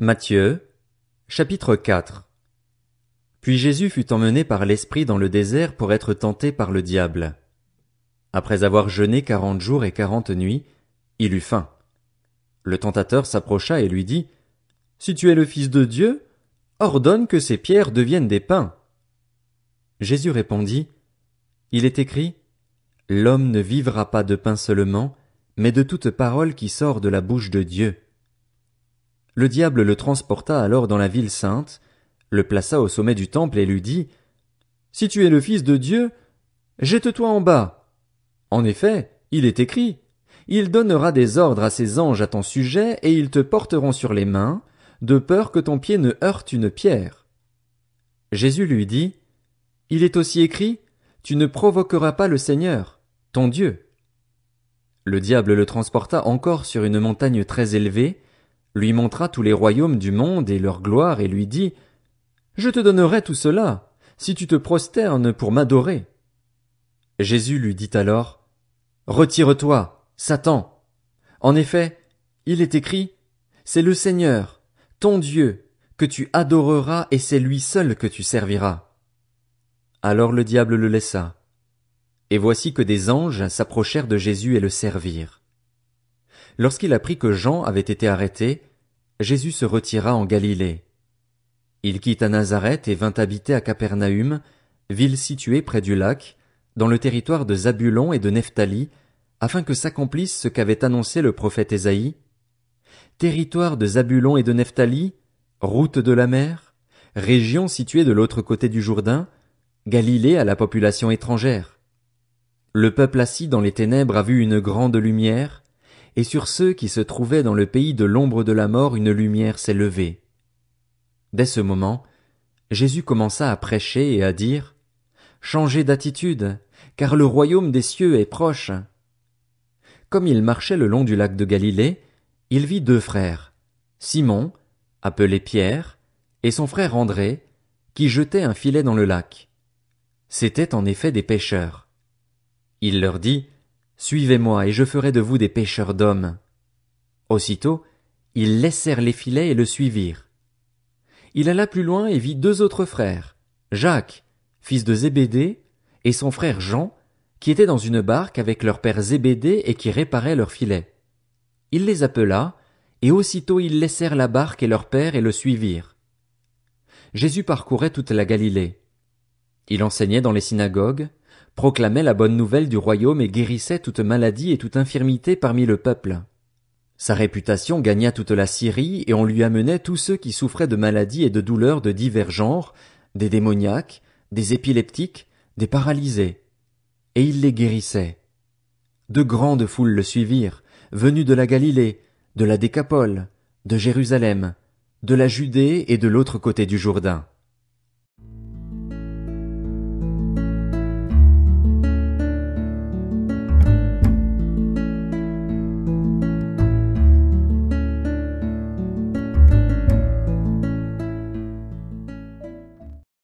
Matthieu, chapitre 4. Puis Jésus fut emmené par l'Esprit dans le désert pour être tenté par le diable. Après avoir jeûné 40 jours et 40 nuits, il eut faim. Le tentateur s'approcha et lui dit, « Si tu es le Fils de Dieu, ordonne que ces pierres deviennent des pains. » Jésus répondit, « Il est écrit, L'homme ne vivra pas de pain seulement, mais de toute parole qui sort de la bouche de Dieu. » Le diable le transporta alors dans la ville sainte, le plaça au sommet du temple et lui dit, « Si tu es le Fils de Dieu, jette-toi en bas. En effet, il est écrit, il donnera des ordres à ses anges à ton sujet et ils te porteront sur les mains, de peur que ton pied ne heurte une pierre. » Jésus lui dit, « Il est aussi écrit, tu ne provoqueras pas le Seigneur, ton Dieu. » Le diable le transporta encore sur une montagne très élevée, lui montra tous les royaumes du monde et leur gloire et lui dit, « Je te donnerai tout cela, si tu te prosternes pour m'adorer. » Jésus lui dit alors, « Retire-toi, Satan. En effet, il est écrit, c'est le Seigneur, ton Dieu, que tu adoreras et c'est lui seul que tu serviras. » Alors le diable le laissa. Et voici que des anges s'approchèrent de Jésus et le servirent. Lorsqu'il apprit que Jean avait été arrêté, Jésus se retira en Galilée. Il quitta Nazareth et vint habiter à Capernaüm, ville située près du lac, dans le territoire de Zabulon et de Nephtali, afin que s'accomplisse ce qu'avait annoncé le prophète Ésaïe. Territoire de Zabulon et de Nephtali, route de la mer, région située de l'autre côté du Jourdain, Galilée à la population étrangère. Le peuple assis dans les ténèbres a vu une grande lumière, et sur ceux qui se trouvaient dans le pays de l'ombre de la mort une lumière s'est levée. Dès ce moment, Jésus commença à prêcher et à dire, « Changez d'attitude, car le royaume des cieux est proche. » Comme il marchait le long du lac de Galilée, il vit deux frères, Simon, appelé Pierre, et son frère André, qui jetaient un filet dans le lac. C'étaient en effet des pêcheurs. Il leur dit, « Suivez-moi et je ferai de vous des pêcheurs d'hommes. » Aussitôt, ils laissèrent les filets et le suivirent. Il alla plus loin et vit deux autres frères, Jacques, fils de Zébédée, et son frère Jean, qui étaient dans une barque avec leur père Zébédée et qui réparaient leurs filets. Il les appela, et aussitôt ils laissèrent la barque et leur père et le suivirent. Jésus parcourait toute la Galilée. Il enseignait dans les synagogues, proclamait la bonne nouvelle du royaume et guérissait toute maladie et toute infirmité parmi le peuple. Sa réputation gagna toute la Syrie et on lui amenait tous ceux qui souffraient de maladies et de douleurs de divers genres, des démoniaques, des épileptiques, des paralysés. Et il les guérissait. De grandes foules le suivirent, venus de la Galilée, de la Décapole, de Jérusalem, de la Judée et de l'autre côté du Jourdain.